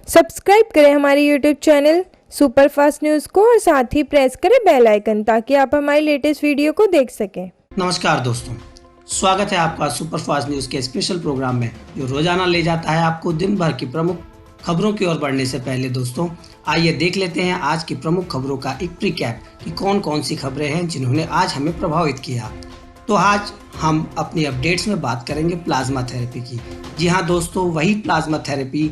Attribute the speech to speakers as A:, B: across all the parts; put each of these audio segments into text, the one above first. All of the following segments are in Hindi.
A: सब्सक्राइब करें हमारे YouTube चैनल सुपरफास्ट न्यूज़ को और साथ ही प्रेस करें बेल आइकन ताकि आप हमारी लेटेस्ट वीडियो को देख सकें।
B: नमस्कार दोस्तों, स्वागत है आपका सुपरफास्ट न्यूज़ के स्पेशल प्रोग्राम में जो रोजाना ले जाता है आपको दिन भर की प्रमुख खबरों की ओर बढ़ने से पहले दोस्तों आइए देख लेते हैं आज की प्रमुख खबरों का एक प्रीकैप कि कौन कौन सी खबरें हैं जिन्होंने आज हमें प्रभावित किया। तो आज हम अपनी अपडेट्स में बात करेंगे प्लाज्मा थेरेपी की। जी हाँ दोस्तों, वही प्लाज्मा थेरेपी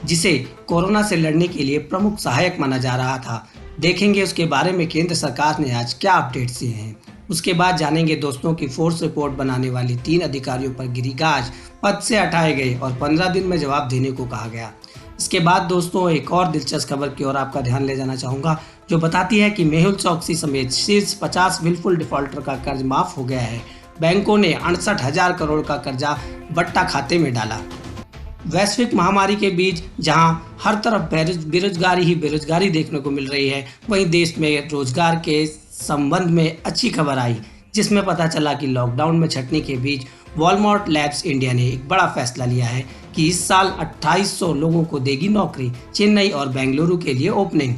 B: जिसे कोरोना से लड़ने के लिए प्रमुख सहायक माना जा रहा था। देखेंगे उसके बारे में केंद्र सरकार ने आज क्या अपडेट्स दिए हैं। उसके बाद जानेंगे दोस्तों की फोर्स रिपोर्ट बनाने वाली 3 अधिकारियों पर गिरी गाज पद से हटाए गए और 15 दिन में जवाब देने को कहा गया। इसके बाद दोस्तों एक और दिलचस्प खबर की ओर आपका ध्यान ले जाना चाहूँगा जो बताती है कि मेहुल चौकसी समेत शीर्ष 50 विलफुल डिफॉल्टर का कर्ज माफ हो गया है। बैंकों ने 68,000 करोड़ का कर्जा बट्टा खाते में डाला। वैश्विक महामारी के बीच जहां हर तरफ बेरोजगारी ही बेरोजगारी देखने को मिल रही है, वहीं देश में रोजगार के संबंध में अच्छी खबर आई जिसमें पता चला कि लॉकडाउन में छंटनी के बीच वॉलमार्ट लैब्स इंडिया ने एक बड़ा फैसला लिया है कि इस साल 2800 लोगों को देगी नौकरी। चेन्नई और बेंगलुरु के लिए ओपनिंग।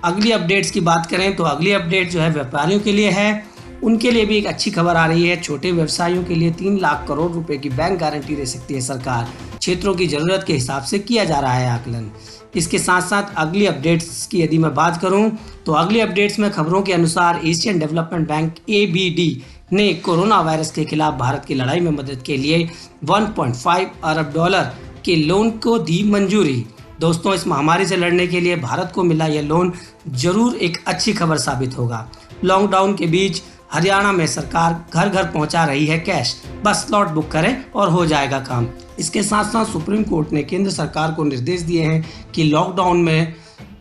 B: अगली अपडेट्स की बात करें तो अगली अपडेट जो है व्यापारियों के लिए है, उनके लिए भी एक अच्छी खबर आ रही है। छोटे व्यवसायियों के लिए 3 लाख करोड़ रुपए की बैंक गारंटी दे सकती है सरकार। क्षेत्रों की जरूरत के हिसाब से किया जा रहा है आकलन। इसके साथ साथ अगली अपडेट्स की यदि मैं बात करूं तो अगली अपडेट्स में खबरों के अनुसार एशियन डेवलपमेंट बैंक ABD ने कोरोना वायरस के खिलाफ भारत की लड़ाई में मदद के लिए 1.5 अरब डॉलर के लोन को दी मंजूरी। दोस्तों, इस महामारी से लड़ने के लिए भारत को मिला यह लोन जरूर एक अच्छी खबर साबित होगा। लॉकडाउन के बीच हरियाणा में सरकार घर घर पहुंचा रही है कैश, बस स्लॉट बुक करें और हो जाएगा काम। इसके साथ साथ सुप्रीम कोर्ट ने केंद्र सरकार को निर्देश दिए हैं कि लॉकडाउन में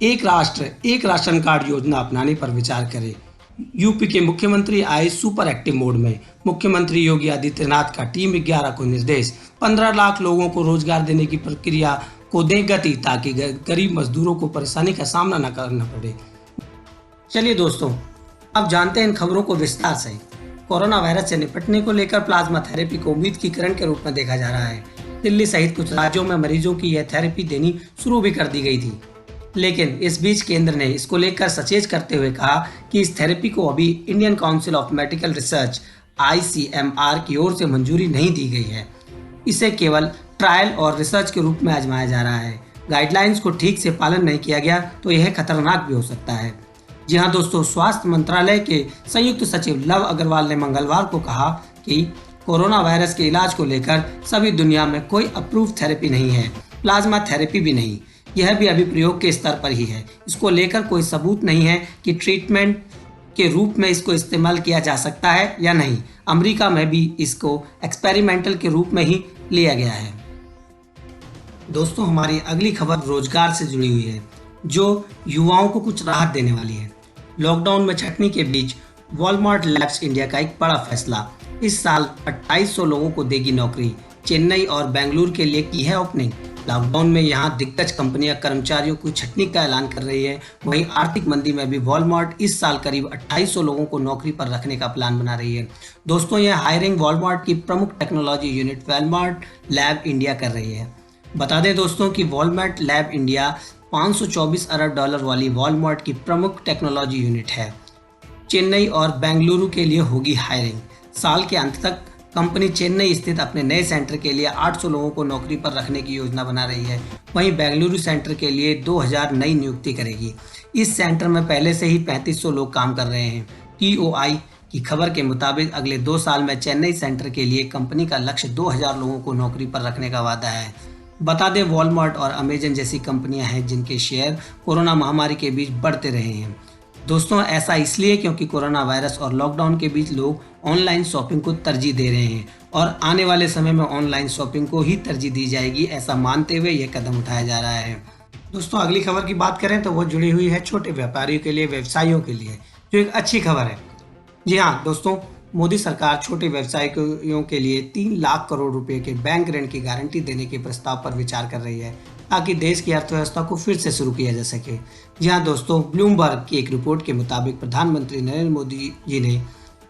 B: एक राष्ट्र एक राशन कार्ड योजना अपनाने पर विचार करें। यूपी के मुख्यमंत्री आए सुपर एक्टिव मोड में। मुख्यमंत्री योगी आदित्यनाथ का टीम 11 को निर्देश 15 लाख लोगों को रोजगार देने की प्रक्रिया को दे गति ताकि गरीब मजदूरों को परेशानी का सामना न करना पड़े। चलिए दोस्तों, अब जानते हैं इन खबरों को विस्तार से। कोरोना वायरस से निपटने को लेकर प्लाज्मा थेरेपी को उम्मीद की किरण के रूप में देखा जा रहा है। दिल्ली सहित कुछ राज्यों में मरीजों की यह थेरेपी देनी शुरू भी कर दी गई थी, लेकिन इस बीच केंद्र ने इसको लेकर सचेत करते हुए कहा कि इस थेरेपी को अभी Indian council of medical research ICMR की ओर से मंजूरी नहीं दी गई है। इसे केवल ट्रायल और रिसर्च के रूप में आजमाया जा रहा है। गाइडलाइंस को ठीक से पालन नहीं किया गया तो यह खतरनाक भी हो सकता है। जी हाँ दोस्तों, स्वास्थ्य मंत्रालय के संयुक्त सचिव लव अग्रवाल ने मंगलवार को कहा कि कोरोना वायरस के इलाज को लेकर सभी दुनिया में कोई अप्रूव थेरेपी नहीं है, प्लाज्मा थेरेपी भी नहीं। यह भी अभी प्रयोग के स्तर पर ही है। इसको लेकर कोई सबूत नहीं है कि ट्रीटमेंट के रूप में इसको इस्तेमाल किया जा सकता है या नहीं। अमेरिका में भी इसको एक्सपेरिमेंटल के रूप में ही लिया गया है। दोस्तों, हमारी अगली खबर रोजगार से जुड़ी हुई है जो युवाओं को कुछ राहत देने वाली है। लॉकडाउन में छंटनी के बीच वॉलमार्ट लैब्स इंडिया का एक बड़ा फैसला। इस साल 2800 लोगों को देगी नौकरी। चेन्नई और बेंगलुरु के लिए की है ओपनिंग। लॉकडाउन में यहां दिग्गज कंपनियां कर्मचारियों को छंटनी का ऐलान कर रही है। वहीं आर्थिक मंदी में भी वॉलमार्ट इस साल करीब 2800 लोगों को नौकरी पर रखने का प्लान बना रही है। दोस्तों, यह हायरिंग वॉलमार्ट की प्रमुख technology unit Walmart lab India कर रही है। बता दें दोस्तों कि वॉलमार्ट लैब इंडिया 524 अरब डॉलर वाली वॉलमार्ट की प्रमुख टेक्नोलॉजी यूनिट है। चेन्नई और बेंगलुरु के लिए होगी हायरिंग। साल के अंत तक कंपनी चेन्नई स्थित अपने नए सेंटर के लिए 800 लोगों को नौकरी पर रखने की योजना बना रही है। वहीं बेंगलुरु सेंटर के लिए 2000 नई नियुक्ति करेगी। इस सेंटर में पहले से ही 3500 लोग काम कर रहे हैं। TOI की खबर के मुताबिक अगले 2 साल में चेन्नई सेंटर के लिए कंपनी का लक्ष्य 2000 लोगों को नौकरी पर रखने का वादा है। बता दें, वॉलमार्ट और अमेजन जैसी कंपनियां हैं जिनके शेयर कोरोना महामारी के बीच बढ़ते रहे हैं। दोस्तों, ऐसा इसलिए क्योंकि कोरोना वायरस और लॉकडाउन के बीच लोग ऑनलाइन शॉपिंग को तरजीह दे रहे हैं और आने वाले समय में ऑनलाइन शॉपिंग को ही तरजीह दी जाएगी, ऐसा मानते हुए यह कदम उठाया जा रहा है। दोस्तों, अगली खबर की बात करें तो वो जुड़ी हुई है छोटे व्यापारियों के लिए, व्यवसायियों के लिए, जो एक अच्छी खबर है। जी हाँ दोस्तों, मोदी सरकार छोटे व्यवसायियों के लिए 3 लाख करोड़ रुपए के बैंक ऋण की गारंटी देने के प्रस्ताव पर विचार कर रही है ताकि देश की अर्थव्यवस्था को फिर से शुरू किया जा सके। जी हाँ दोस्तों, ब्लूमबर्ग की एक रिपोर्ट के मुताबिक प्रधानमंत्री नरेंद्र मोदी जी ने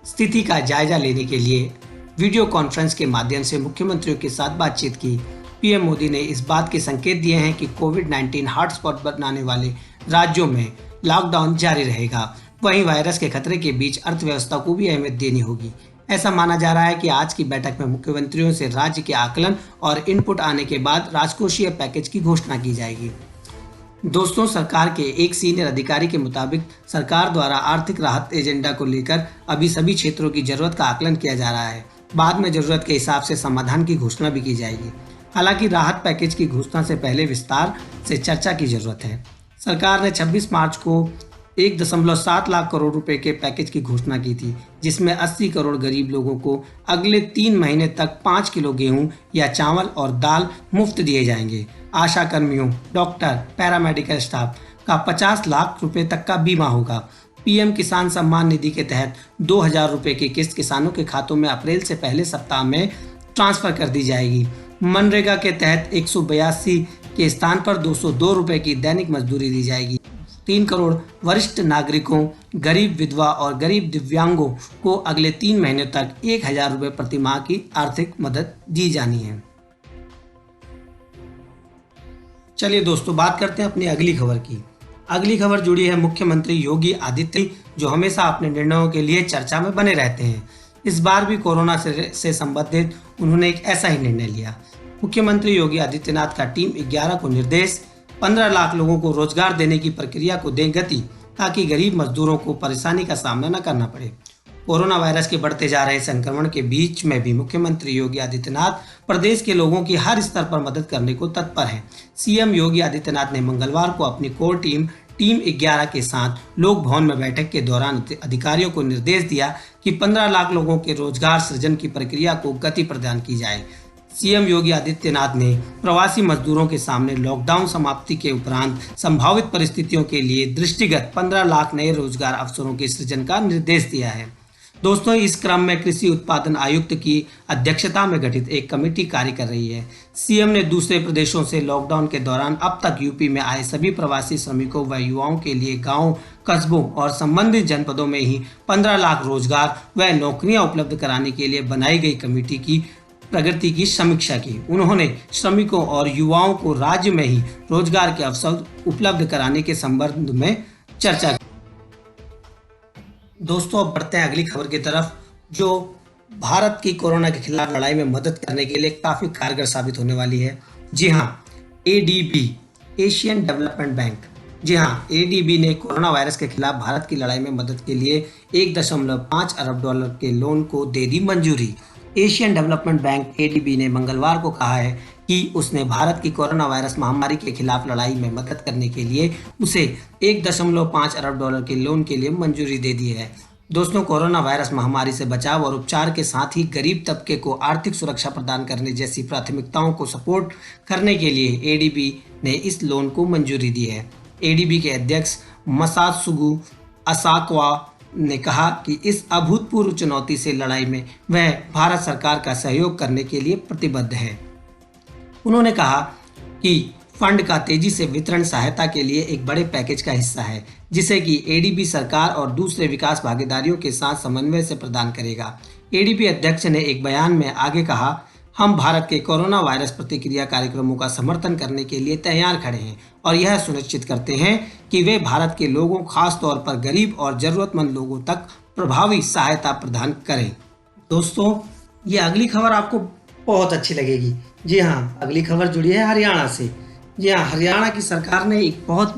B: स्थिति का जायजा लेने के लिए वीडियो कॉन्फ्रेंस के माध्यम से मुख्यमंत्रियों के साथ बातचीत की। पीएम मोदी ने इस बात के संकेत दिए हैं कि कोविड-19 हॉटस्पॉट बनाने वाले राज्यों में लॉकडाउन जारी रहेगा। वहीं वायरस के खतरे के बीच अर्थव्यवस्था को भी अहमियत देनी होगी। ऐसा माना जा रहा है कि आज की बैठक में मुख्यमंत्रियों से राज्य के आकलन और इनपुट आने के बाद राजकोषीय पैकेज की घोषणा की जाएगी। दोस्तों, सरकार के एक सीनियर अधिकारी के मुताबिक सरकार द्वारा आर्थिक राहत एजेंडा को लेकर अभी सभी क्षेत्रों की जरूरत का आकलन किया जा रहा है। बाद में जरूरत के हिसाब से समाधान की घोषणा भी की जाएगी। हालांकि राहत पैकेज की घोषणा से पहले विस्तार से चर्चा की जरूरत है। सरकार ने 26 मार्च को 1.7 लाख करोड़ रुपए के पैकेज की घोषणा की थी, जिसमें 80 करोड़ गरीब लोगों को अगले 3 महीने तक 5 किलो गेहूं या चावल और दाल मुफ्त दिए जाएंगे। आशा कर्मियों, डॉक्टर, पैरामेडिकल स्टाफ का 50 लाख रुपए तक का बीमा होगा। पीएम किसान सम्मान निधि के तहत 2,000 रुपए की किस्त किसानों के खातों में अप्रैल से पहले सप्ताह में ट्रांसफर कर दी जाएगी। मनरेगा के तहत 182 के स्थान पर 202 रुपए की दैनिक मजदूरी दी जाएगी। 3 करोड़ वरिष्ठ नागरिकों, गरीब विधवा और गरीब दिव्यांगों को अगले 3 महीने तक 1,000 रुपए प्रति माह की आर्थिक मदद दी जानी है। चलिए दोस्तों, बात करते हैं अपनी अगली खबर की। अगली खबर जुड़ी है मुख्यमंत्री योगी आदित्यनाथ, जो हमेशा अपने निर्णयों के लिए चर्चा में बने रहते हैं। इस बार भी कोरोना से संबंधित उन्होंने एक ऐसा ही निर्णय लिया। मुख्यमंत्री योगी आदित्यनाथ का टीम 11 को निर्देश 15 लाख लोगों को रोजगार देने की प्रक्रिया को दें गति, ताकि गरीब मजदूरों को परेशानी का सामना न करना पड़े। कोरोना वायरस के बढ़ते जा रहे संक्रमण के बीच में भी मुख्यमंत्री योगी आदित्यनाथ प्रदेश के लोगों की हर स्तर पर मदद करने को तत्पर हैं। सीएम योगी आदित्यनाथ ने मंगलवार को अपनी कोर टीम 11 के साथ लोक भवन में बैठक के दौरान अधिकारियों को निर्देश दिया कि 15 लाख लोगों के रोजगार सृजन की प्रक्रिया को गति प्रदान की जाए। सीएम योगी आदित्यनाथ ने प्रवासी मजदूरों के सामने लॉकडाउन समाप्ति के उपरांत संभावित परिस्थितियों के लिए दृष्टिगत 15 लाख नए रोजगार अवसरों के सृजन का निर्देश दिया है। दोस्तों, इस क्रम में कृषि उत्पादन आयुक्त की अध्यक्षता में गठित एक कमेटी कार्य कर रही है। सीएम ने दूसरे प्रदेशों से लॉकडाउन के दौरान अब तक यूपी में आए सभी प्रवासी श्रमिकों व युवाओं के लिए गांव, कस्बों और संबंधित जनपदों में ही 15 लाख रोजगार व नौकरियां उपलब्ध कराने के लिए बनाई गई कमेटी की प्रगति की समीक्षा की। उन्होंने श्रमिकों और युवाओं को राज्य में ही रोजगार के अवसर उपलब्ध कराने के संबंध में चर्चा की। दोस्तों, अब बढ़ते हैं अगली खबर की तरफ, जो भारत की कोरोना के खिलाफ लड़ाई में मदद करने के लिए काफ़ी कारगर साबित होने वाली है। जी हाँ, एडीबी, एशियन डेवलपमेंट बैंक, जी हाँ, एडीबी ने कोरोना वायरस के खिलाफ भारत की लड़ाई में मदद के लिए 1.5 अरब डॉलर के लोन को दे दी मंजूरी। एशियन डेवलपमेंट बैंक एडीबी ने मंगलवार को कहा है कि उसने भारत की कोरोना वायरस महामारी के खिलाफ लड़ाई में मदद करने के लिए उसे 1.5 अरब डॉलर के लोन के लिए मंजूरी दे दी है। दोस्तों, कोरोना वायरस महामारी से बचाव और उपचार के साथ ही गरीब तबके को आर्थिक सुरक्षा प्रदान करने जैसी प्राथमिकताओं को सपोर्ट करने के लिए एडीबी ने इस लोन को मंजूरी दी है। एडीबी के अध्यक्ष मसात्सुगु असाकावा ने कहा कि इस अभूतपूर्व चुनौती से लड़ाई में वह भारत सरकार का सहयोग करने के लिए प्रतिबद्ध है। उन्होंने कहा कि फंड का तेजी से वितरण सहायता के लिए एक बड़े पैकेज का हिस्सा है, जिसे कि एडीबी सरकार और दूसरे विकास भागीदारियों के साथ समन्वय से प्रदान करेगा। एडीबी अध्यक्ष ने एक बयान में आगे कहा, हम भारत के कोरोना वायरस प्रतिक्रिया कार्यक्रमों का समर्थन करने के लिए तैयार खड़े हैं और यह सुनिश्चित करते हैं कि वे भारत के लोगों, खास तौर पर गरीब और जरूरतमंद लोगों तक प्रभावी सहायता प्रदान करें। दोस्तों, ये अगली खबर आपको बहुत अच्छी लगेगी। जी हाँ, अगली खबर जुड़ी है हरियाणा से। जी हाँ, हरियाणा की सरकार ने एक बहुत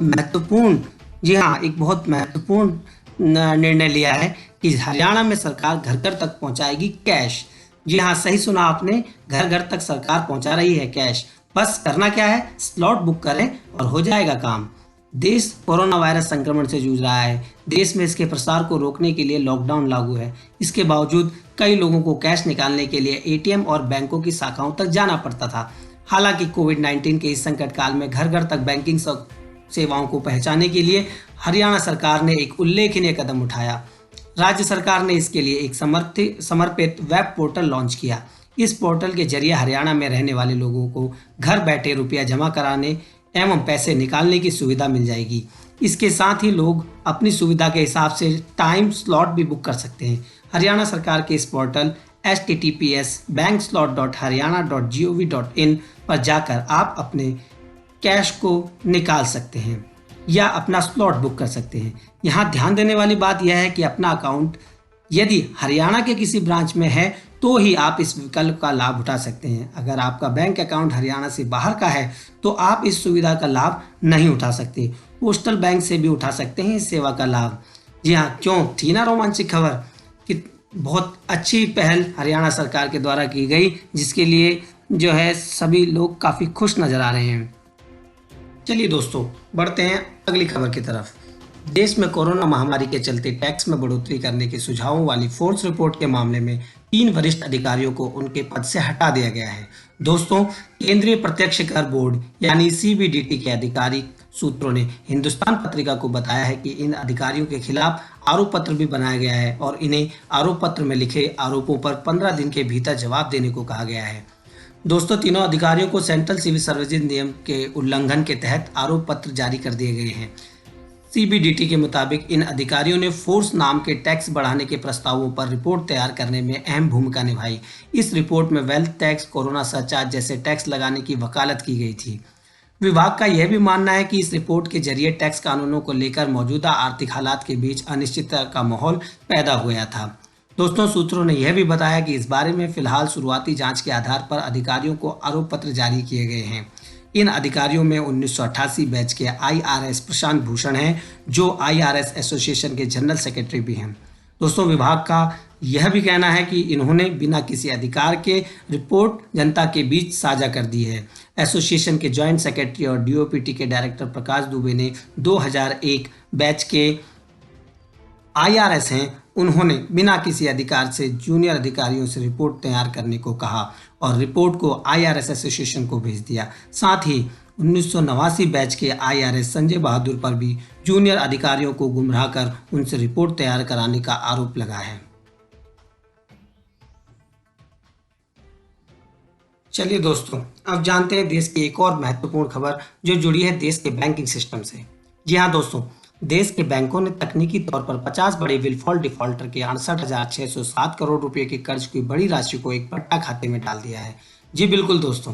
B: महत्वपूर्ण निर्णय लिया है कि हरियाणा में सरकार घर घर तक पहुंचाएगी कैश। जी हाँ, सही सुना आपने, घर घर तक सरकार पहुंचा रही है कैश। बस करना क्या है, स्लॉट बुक करें और हो जाएगा काम। देश कोरोना वायरस संक्रमण से जूझ रहा है। देश में इसके प्रसार को रोकने के लिए लॉकडाउन लागू है। इसके बावजूद कई लोगों को कैश निकालने के लिए एटीएम और बैंकों की शाखाओं तक जाना पड़ता था। हालांकि कोविड-19 के इस संकट काल में घर घर तक बैंकिंग सेवाओं को पहुंचाने के लिए हरियाणा सरकार ने एक उल्लेखनीय कदम उठाया। राज्य सरकार ने इसके लिए एक समर्पित वेब पोर्टल लॉन्च किया। इस पोर्टल के जरिए हरियाणा में रहने वाले लोगों को घर बैठे रुपया जमा कराने एवं पैसे निकालने की सुविधा मिल जाएगी। इसके साथ ही लोग अपनी सुविधा के हिसाब से टाइम स्लॉट भी बुक कर सकते हैं। हरियाणा सरकार के इस पोर्टल https bankslot.haryana.gov.in पर जाकर आप अपने कैश को निकाल सकते हैं या अपना स्लॉट बुक कर सकते हैं। यहाँ ध्यान देने वाली बात यह है कि अपना अकाउंट यदि हरियाणा के किसी ब्रांच में है तो ही आप इस विकल्प का लाभ उठा सकते हैं। अगर आपका बैंक अकाउंट हरियाणा से बाहर का है तो आप इस सुविधा का लाभ नहीं उठा सकते। पोस्टल बैंक से भी उठा सकते हैं इस सेवा का लाभ। जी हाँ, क्यों थी ना रोमांचक खबर कि बहुत अच्छी पहल हरियाणा सरकार के द्वारा की गई, जिसके लिए जो है सभी लोग काफ़ी खुश नज़र आ रहे हैं। चलिए दोस्तों, बढ़ते हैं अगली खबर की तरफ। देश में कोरोना महामारी के चलते टैक्स में बढ़ोतरी करने के सुझावों वाली फोर्स रिपोर्ट के मामले में 3 वरिष्ठ अधिकारियों को उनके पद से हटा दिया गया है। दोस्तों, केंद्रीय प्रत्यक्ष कर बोर्ड यानी सीबीडीटी के आधिकारिक सूत्रों ने हिंदुस्तान पत्रिका को बताया है कि इन अधिकारियों के खिलाफ आरोप पत्र भी बनाया गया है और इन्हें आरोप पत्र में लिखे आरोपों पर 15 दिन के भीतर जवाब देने को कहा गया है। दोस्तों, तीनों अधिकारियों को सेंट्रल सिविल सर्विसेज नियम के उल्लंघन के तहत आरोप पत्र जारी कर दिए गए हैं। सीबीडीटी के मुताबिक इन अधिकारियों ने फोर्स नाम के टैक्स बढ़ाने के प्रस्तावों पर रिपोर्ट तैयार करने में अहम भूमिका निभाई। इस रिपोर्ट में वेल्थ टैक्स, कोरोना सरचार्ज जैसे टैक्स लगाने की वकालत की गई थी। विभाग का यह भी मानना है कि इस रिपोर्ट के जरिए टैक्स कानूनों को लेकर मौजूदा आर्थिक हालात के बीच अनिश्चितता का माहौल पैदा हुआ था। दोस्तों, सूत्रों ने यह भी बताया कि इस बारे में फिलहाल शुरुआती जांच के आधार पर अधिकारियों को आरोप पत्र जारी किए गए हैं। इन अधिकारियों में 1988 बैच के आईआरएस प्रशांत भूषण हैं, जो आईआरएस एसोसिएशन के जनरल सेक्रेटरी भी हैं। दोस्तों, विभाग का यह भी कहना है कि इन्होंने बिना किसी अधिकार के रिपोर्ट जनता के बीच साझा कर दी है। एसोसिएशन के जॉइंट सेक्रेटरी और डीओपीटी के डायरेक्टर प्रकाश दुबे ने 2001 बैच के आईआरएस हैं, उन्होंने बिना किसी अधिकार से जूनियर अधिकारियों से रिपोर्ट तैयार करने को कहा और रिपोर्ट को आईआरएस एसोसिएशन को भेज दिया। साथ ही 1989 बैच के आईआरएस संजय बहादुर पर भी जूनियर अधिकारियों को गुमराह कर उनसे रिपोर्ट तैयार कराने का आरोप लगा है। चलिए दोस्तों, अब जानते हैं देश की एक और महत्वपूर्ण खबर जो जुड़ी है देश के बैंकिंग सिस्टम से। जी हाँ दोस्तों, देश के बैंकों ने तकनीकी तौर पर 50 बड़े विलफॉल डिफॉल्टर के 68,607 करोड़ रुपए के कर्ज की बड़ी राशि को एक पट्टा खाते में डाल दिया है। जी बिल्कुल दोस्तों,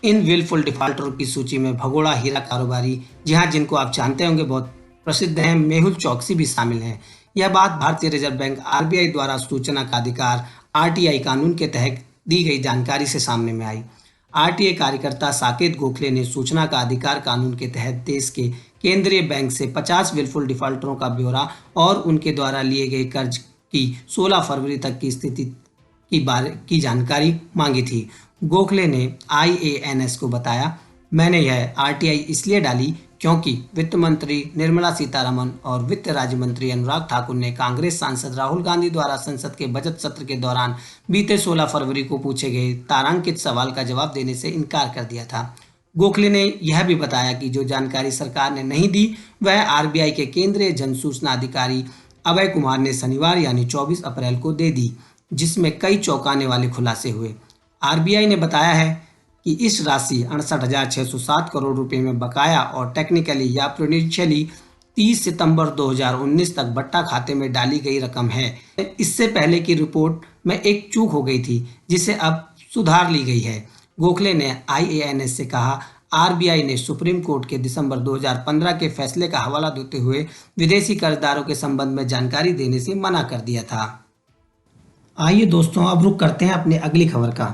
B: इन विलफुल डिफॉल्टरों की सूची में भगोड़ा हीरा कारोबारी, जी हाँ, जिनको आप जानते होंगे बहुत प्रसिद्ध हैं, मेहुल चौकसी भी शामिल हैं। यह बात भारतीय रिजर्व बैंक आरबीआई द्वारा सूचना का अधिकार आरटीआई कानून के तहत दी गई जानकारी से सामने में आई। आरटीआई कार्यकर्ता साकेत गोखले ने सूचना का अधिकार कानून के तहत देश के केंद्रीय बैंक से 50 विलफुल डिफॉल्टरों का ब्यौरा और उनके द्वारा लिए गए कर्ज की 16 फरवरी तक की स्थिति की जानकारी मांगी थी। गोखले ने आईएएनएस को बताया, मैंने यह आरटीआई इसलिए डाली क्योंकि वित्त मंत्री निर्मला सीतारमन और वित्त राज्य मंत्री अनुराग ठाकुर ने कांग्रेस सांसद राहुल गांधी द्वारा संसद के बजट सत्र के दौरान बीते 16 फरवरी को पूछे गए तारांकित सवाल का जवाब देने से इनकार कर दिया था। गोखले ने यह भी बताया कि जो जानकारी सरकार ने नहीं दी वह आरबीआई के केंद्रीय जन सूचना अधिकारी अभय कुमार ने शनिवार यानी 24 अप्रैल को दे दी, जिसमें कई चौंकाने वाले खुलासे हुए। आरबीआई ने बताया है कि इस राशि 68,607 करोड़ रुपए में बकाया और टेक्निकली या प्रूडेंशियली 30 सितंबर 2019 तक बट्टा खाते में डाली गई रकम है। इससे पहले की रिपोर्ट में एक चूक हो गई थी, जिसे अब सुधार ली गई है। गोखले ने आईएएनएस से कहा, आरबीआई ने सुप्रीम कोर्ट के दिसंबर 2015 के फैसले का हवाला देते हुए विदेशी कर्जदारों के संबंध में जानकारी देने से मना कर दिया था। आइए दोस्तों, अब रुख करते हैं अपनी अगली खबर का।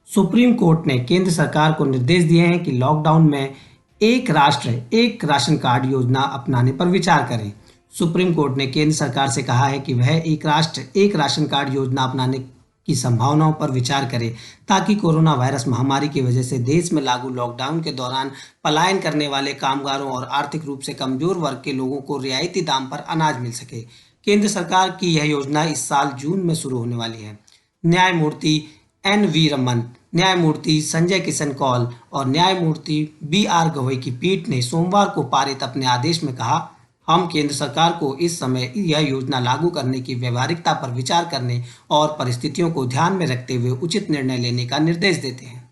B: सुप्रीम कोर्ट ने केंद्र सरकार को निर्देश दिए हैं कि लॉकडाउन में एक राष्ट्र एक राशन कार्ड योजना अपनाने पर विचार करें। सुप्रीम कोर्ट ने केंद्र सरकार से कहा है कि वह एक राष्ट्र एक राशन कार्ड योजना अपनाने की संभावनाओं पर विचार करे, ताकि कोरोना वायरस महामारी की वजह से देश में लागू लॉकडाउन के दौरान पलायन करने वाले कामगारों और आर्थिक रूप से कमजोर वर्ग के लोगों को रियायती दाम पर अनाज मिल सके। केंद्र सरकार की यह योजना इस साल जून में शुरू होने वाली है। न्यायमूर्ति एन.वी. रमन, न्यायमूर्ति संजय किशन कौल और न्यायमूर्ति बी.आर. गवई की पीठ ने सोमवार को पारित अपने आदेश में कहा, हम केंद्र सरकार को इस समय यह योजना लागू करने की व्यवहारिकता पर विचार करने और परिस्थितियों को ध्यान में रखते हुए उचित निर्णय लेने का निर्देश देते हैं।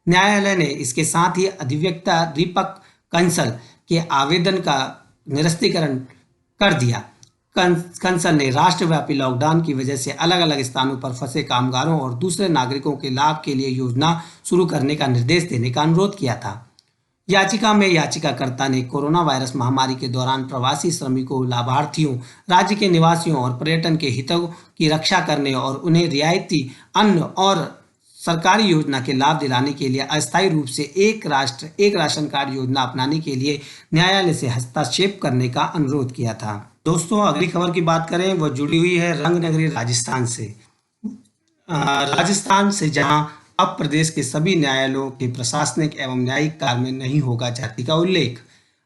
B: न्यायालय ने इसके साथ ही अधिवक्ता दीपक कंसल के आवेदन का निरस्तीकरण कर दिया। कंसल ने राष्ट्रव्यापी लॉकडाउन की वजह से अलग अलग स्थानों पर फंसे कामगारों और दूसरे नागरिकों के लाभ के लिए योजना शुरू करने का निर्देश देने का अनुरोध किया था। याचिका में याचिकाकर्ता ने कोरोना वायरस महामारी के दौरान प्रवासी श्रमिकों, लाभार्थियों, राज्य के निवासियों और पर्यटन के हितों की रक्षा करने और उन्हें रियायती अन्न और सरकारी योजना के लाभ दिलाने के लिए अस्थायी रूप से एक राष्ट्र एक राशन कार्ड योजना अपनाने के लिए न्यायालय से हस्तक्षेप करने का अनुरोध किया था। दोस्तों, अगली खबर की बात करें, वह जुड़ी हुई है रंगनगरी राजस्थान से। राजस्थान से जहां अब प्रदेश के सभी न्यायालयों के प्रशासनिक एवं न्यायिक कार्य में नहीं होगा जाति का उल्लेख।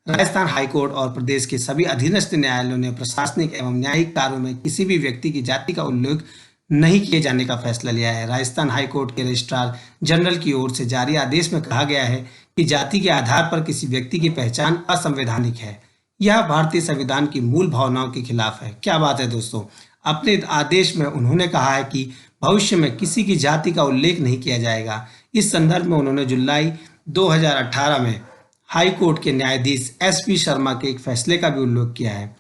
B: राजस्थान हाईकोर्ट और प्रदेश के सभी अधीनस्थ न्यायालयों ने प्रशासनिक एवं न्यायिक कार्यों में किसी भी व्यक्ति की जाति का उल्लेख नहीं किए जाने का फैसला लिया है। राजस्थान हाईकोर्ट के रजिस्ट्रार जनरल की ओर से जारी आदेश में कहा गया है कि जाति के आधार पर किसी व्यक्ति की पहचान असंवैधानिक है। यह भारतीय संविधान की मूल भावनाओं के खिलाफ है। क्या बात है दोस्तों। अपने आदेश में उन्होंने कहा है कि भविष्य में किसी की जाति का उल्लेख नहीं किया जाएगा। इस संदर्भ में उन्होंने जुलाई 2018 में हाई कोर्ट के न्यायाधीश एसपी शर्मा के एक फैसले का भी उल्लेख किया है।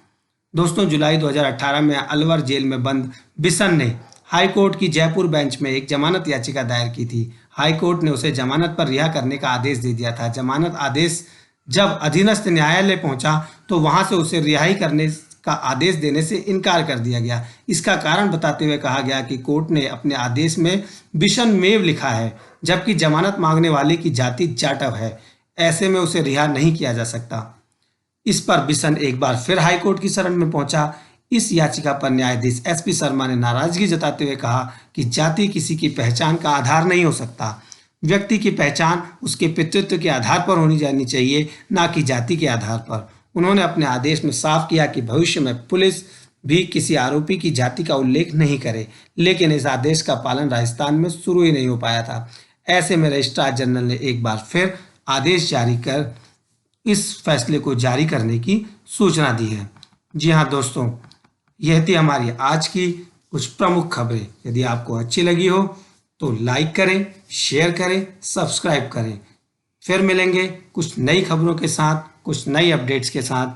B: दोस्तों, जुलाई 2018 में अलवर जेल में बंद बिशन ने हाई कोर्ट की जयपुर बेंच में एक जमानत याचिका दायर की थी। हाई कोर्ट ने उसे जमानत पर रिहा करने का आदेश दे दिया था। जमानत आदेश जब अधीनस्थ न्यायालय पहुंचा तो वहां से उसे रिहाई करने का आदेश देने से इनकार कर दिया गया। इसका कारण बताते हुए कहा गया कि कोर्ट ने अपने आदेश में बिशन मेव लिखा है, जबकि जमानत मांगने वाले की जाति जाटव है। ऐसे में उसे रिहा नहीं किया जा सकता। इस पर बिशन एक बार फिर हाईकोर्ट की शरण में पहुंचा। इस याचिका पर न्यायाधीश एसपी शर्मा ने नाराजगी जताते हुए कहा कि जाति किसी की पहचान का आधार नहीं हो सकता। व्यक्ति की पहचान उसके पितृत्व के आधार पर होनी जानी चाहिए, ना कि जाति के आधार पर। उन्होंने अपने आदेश में साफ किया कि भविष्य में पुलिस भी किसी आरोपी की जाति का उल्लेख नहीं करे, लेकिन इस आदेश का पालन राजस्थान में शुरू ही नहीं हो पाया था। ऐसे में रजिस्ट्रार जनरल ने एक बार फिर आदेश जारी कर इस फैसले को जारी करने की सूचना दी है। जी हाँ दोस्तों, यह थी हमारी आज की कुछ प्रमुख खबरें। यदि आपको अच्छी लगी हो तो लाइक करें, शेयर करें, सब्सक्राइब करें। फिर मिलेंगे कुछ नई खबरों के साथ, कुछ नई अपडेट्स के साथ।